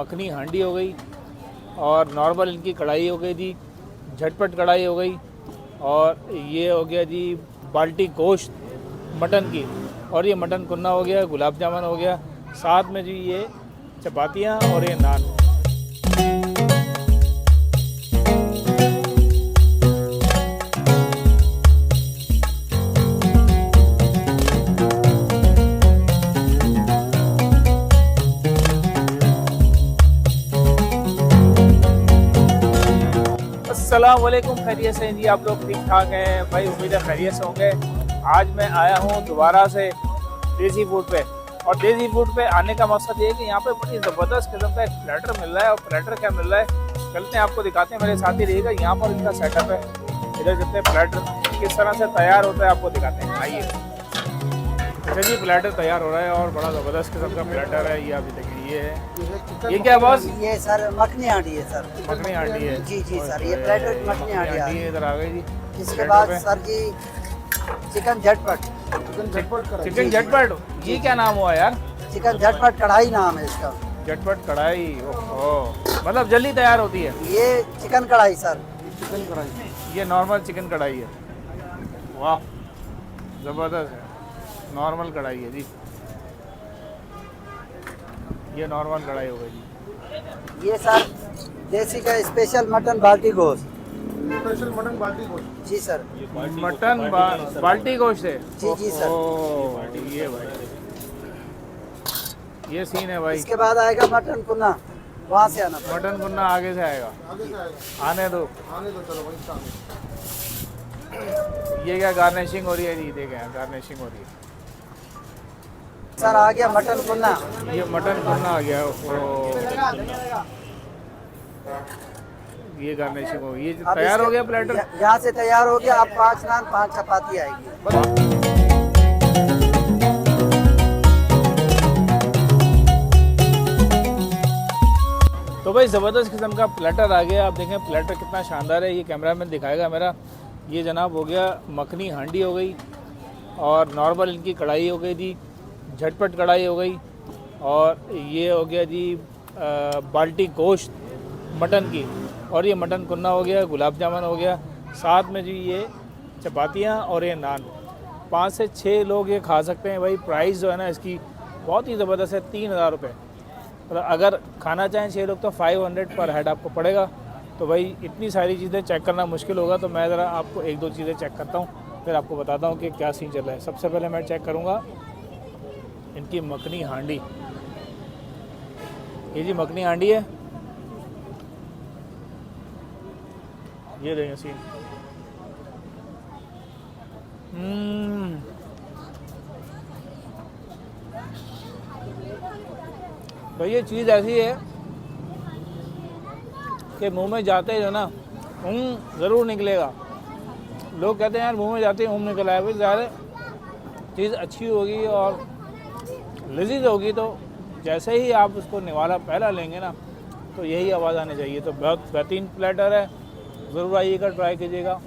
मखनी हांडी हो गई और नॉर्मल इनकी कढ़ाई हो गई जी, झटपट कढ़ाई हो गई। और ये हो गया जी बाल्टी गोश्त मटन की, और ये मटन कुन्ना हो गया, गुलाब जामुन हो गया, साथ में जी ये चपातियाँ और ये नान। अस्सलाम वालेकुम, खैरियत से हैं जी? आप लोग ठीक ठाक हैं भाई? उम्मीद है खैरियत से होंगे। आज मैं आया हूँ दोबारा से देसी फूड पे, और देसी फूड पे आने का मकसद ये है कि यहाँ पे बड़ी ज़बरदस्त किस्म का एक प्लेटर मिल रहा है। और प्लेटर क्या मिल रहा है, चलते हैं आपको दिखाते हैं, मेरे साथ ही रहिएगा। यहाँ पर इनका सेटअप है, इधर चलते हैं, प्लेटर किस तरह से तैयार होता है आपको दिखाते हैं, आइए। अच्छा जी, प्लेटर तैयार हो रहा है और बड़ा ज़बरदस्त किस्म का प्लेटर है। ये अभी देखिए, ये है, ये क्या बॉस? ये सर मखनी हांडी है सर। मखनी हांडी है जी जी सर, ये प्लेटर मखनी हांडी है। इधर आ गई जी। इसके बाद सर जी चिकन झटपट। चिकन झटपट, ये क्या नाम हुआ यार? चिकन झटपट कढ़ाई नाम है इसका। झटपट कढ़ाई, ओहो, मतलब जल्दी तैयार होती है। ये चिकन कढ़ाई सर। चिकन कढ़ाई, ये नॉर्मल चिकन कढ़ाई है। वाह, ज़बरदस्त है। नॉर्मल कढ़ाई है जी, ये नॉर्मल कढ़ाई हो गई जी। ये सर देसी का स्पेशल मटन बाल्टी गोश्त। स्पेशल मटन बाल्टी गोश्त जी सर। मटन बाल्टी गोश्त है जी जी सर। ओह, ये भाई, ये सीन है भाई। इसके बाद आएगा मटन कुन्ना, वहाँ से आना पड़ेगा। मटन कुन्ना आगे से आएगा, आगे से आएगा। आने दो। चलो वहीं सामने। ये क्या गार्निशिंग हो रही है जी? देखें, गार्निशिंग हो रही है। सर आ गया मटन कुन्ना। ये मटन कुन्ना आ गया। ये गार्निशिंग हो गई, ये अब तैयार हो इसके- गया प्लेटर। यहाँ से तैयार हो गया। अब 5 नान 5 चपाती आएगी। तो भाई ज़बरदस्त किस्म का प्लेटर आ गया। आप देखें प्लेटर कितना शानदार है, ये कैमरा मैन दिखाएगा मेरा। ये जनाब हो गया मखनी हांडी हो गई, और नॉर्मल इनकी कढ़ाई हो गई जी, झटपट कढ़ाई हो गई। और ये हो गया जी बाल्टी गोश्त मटन की, और ये मटन कुन्ना हो गया, गुलाब जामुन हो गया, साथ में जी ये चपातियाँ और ये नान। 5 से 6 लोग ये खा सकते हैं भाई। प्राइस जो है ना इसकी बहुत ही ज़बरदस्त है, 3000 रुपये। मतलब अगर खाना चाहें 6 लोग तो 500 पर हेड आपको पड़ेगा। तो भाई इतनी सारी चीज़ें चेक करना मुश्किल होगा, तो मैं ज़रा आपको 1-2 चीज़ें चेक करता हूँ, फिर आपको बताता हूँ कि क्या सीन चल रहा है। सबसे पहले मैं चेक करूँगा इनकी मखनी हांडी। ये जी मखनी हांडी है, ये रही सीन। तो ये चीज़ ऐसी है कि मुंह में जाते जो ना ज़रूर निकलेगा। लोग कहते हैं यार मुंह में जाते ही निकल आया। भाई ज़्यादा चीज़ अच्छी होगी और लजीज होगी, तो जैसे ही आप उसको निवाला पहला लेंगे ना, तो यही आवाज़ आनी चाहिए। तो बहुत बेहतरीन प्लेटर है, ज़रूर आइएगा, ट्राई कीजिएगा।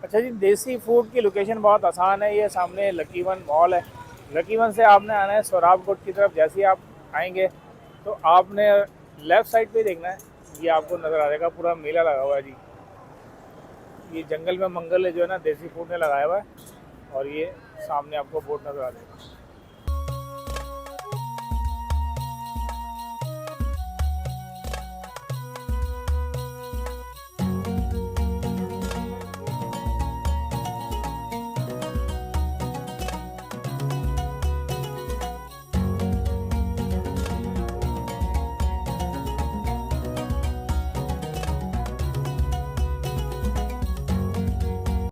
अच्छा जी, देसी फूड की लोकेशन बहुत आसान है। ये सामने लकी वन मॉल है। लकी वन से आपने आना है सोराब कोट की तरफ। जैसे ही आप आएंगे तो आपने लेफ़्ट साइड पे देखना है, ये आपको नज़र आ जाएगा, पूरा मेला लगा हुआ है जी। ये जंगल में मंगल है जो है ना, देसी फूड ने लगाया हुआ है, और ये सामने आपको बोर्ड नज़र आ जाएगा।